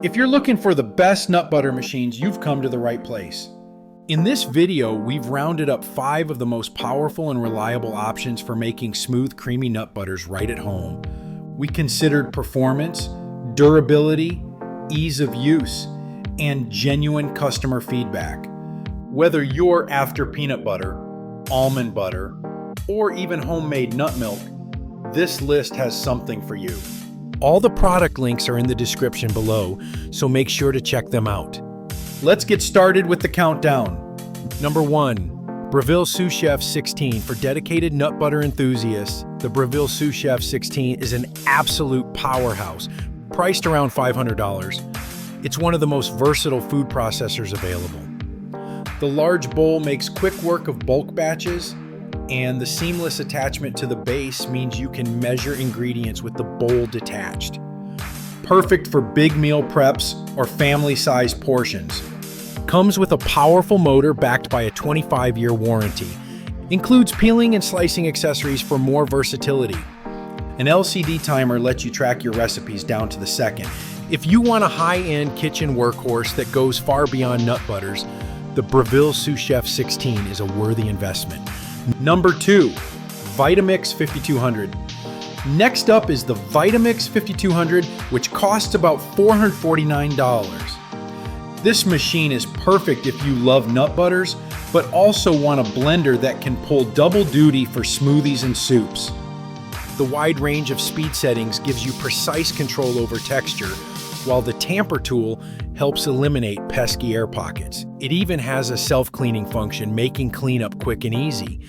If you're looking for the best nut butter machines, you've come to the right place. In this video, we've rounded up 5 of the most powerful and reliable options for making smooth, creamy nut butters right at home. We considered performance, durability, ease of use, and genuine customer feedback. Whether you're after peanut butter, almond butter, or even homemade nut milk, this list has something for you. All the product links are in the description below, so make sure to check them out. Let's get started with the countdown. Number 1. Breville Sous Chef 16. For dedicated nut butter enthusiasts, the Breville Sous Chef 16 is an absolute powerhouse, priced around $500. It's one of the most versatile food processors available. The large bowl makes quick work of bulk batches, and the seamless attachment to the base means you can measure ingredients with the bowl detached. Perfect for big meal preps or family-sized portions. Comes with a powerful motor backed by a 25-year warranty. Includes peeling and slicing accessories for more versatility. An LCD timer lets you track your recipes down to the second. If you want a high-end kitchen workhorse that goes far beyond nut butters, the Breville Sous Chef 16 is a worthy investment. Number 2, Vitamix 5200. Next up is the Vitamix 5200, which costs about $449. This machine is perfect if you love nut butters, but also want a blender that can pull double duty for smoothies and soups. The wide range of speed settings gives you precise control over texture, while the tamper tool helps eliminate pesky air pockets. It even has a self-cleaning function, making cleanup quick and easy.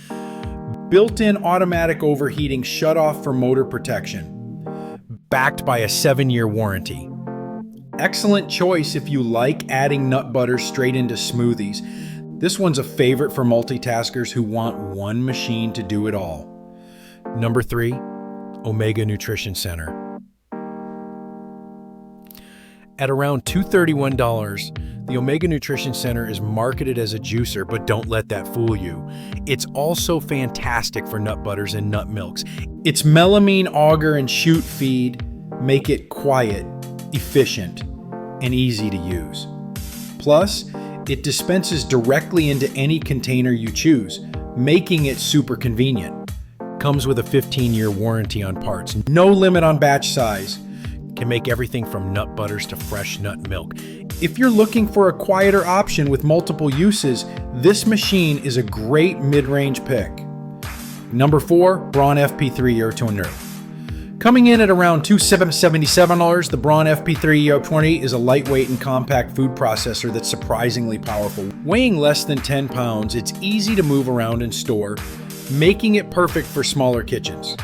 Built-in automatic overheating shutoff for motor protection. Backed by a 7-year warranty. Excellent choice if you like adding nut butter straight into smoothies. This one's a favorite for multitaskers who want one machine to do it all. Number 3, Omega Nutrition Center. At around $231, the Omega Nutrition Center is marketed as a juicer, but don't let that fool you. It's also fantastic for nut butters and nut milks. Its melamine auger and chute feed make it quiet, efficient, and easy to use. Plus, it dispenses directly into any container you choose, making it super convenient. Comes with a 15-year warranty on parts. No limit on batch size. Can make everything from nut butters to fresh nut milk. If you're looking for a quieter option with multiple uses, this machine is a great mid-range pick. Number 4, Braun FP3 Air Toner. Coming in at around $277, the Braun FP3 EO20 is a lightweight and compact food processor that's surprisingly powerful. Weighing less than 10 pounds, it's easy to move around and store, making it perfect for smaller kitchens.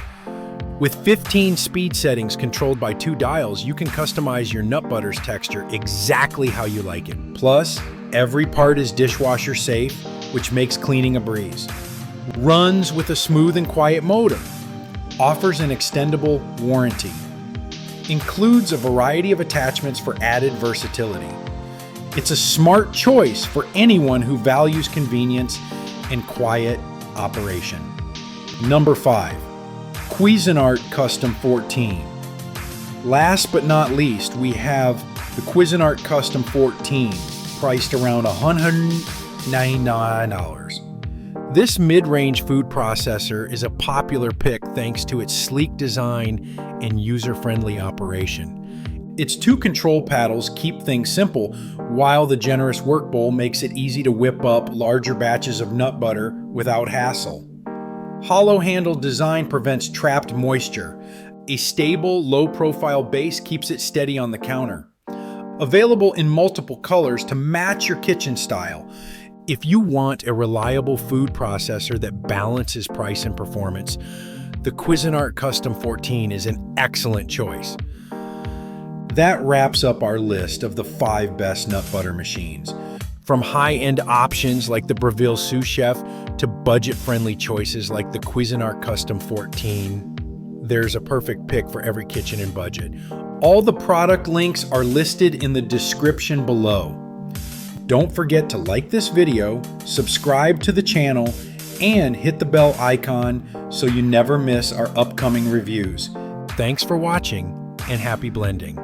With 15 speed settings controlled by 2 dials, you can customize your nut butter's texture exactly how you like it. Plus, every part is dishwasher safe, which makes cleaning a breeze. Runs with a smooth and quiet motor. Offers an extendable warranty. Includes a variety of attachments for added versatility. It's a smart choice for anyone who values convenience and quiet operation. Number 5. Cuisinart Custom 14. Last but not least, we have the Cuisinart Custom 14, priced around $199. This mid-range food processor is a popular pick thanks to its sleek design and user-friendly operation. Its 2 control paddles keep things simple, while the generous work bowl makes it easy to whip up larger batches of nut butter without hassle. Hollow handle design prevents trapped moisture. A stable, low-profile base keeps it steady on the counter. Available in multiple colors to match your kitchen style. If you want a reliable food processor that balances price and performance, the Cuisinart Custom 14 is an excellent choice. That wraps up our list of the 5 best nut butter machines. From high-end options like the Breville Sous Chef to budget-friendly choices like the Cuisinart Custom 14, there's a perfect pick for every kitchen and budget. All the product links are listed in the description below. Don't forget to like this video, subscribe to the channel, and hit the bell icon so you never miss our upcoming reviews. Thanks for watching, and happy blending.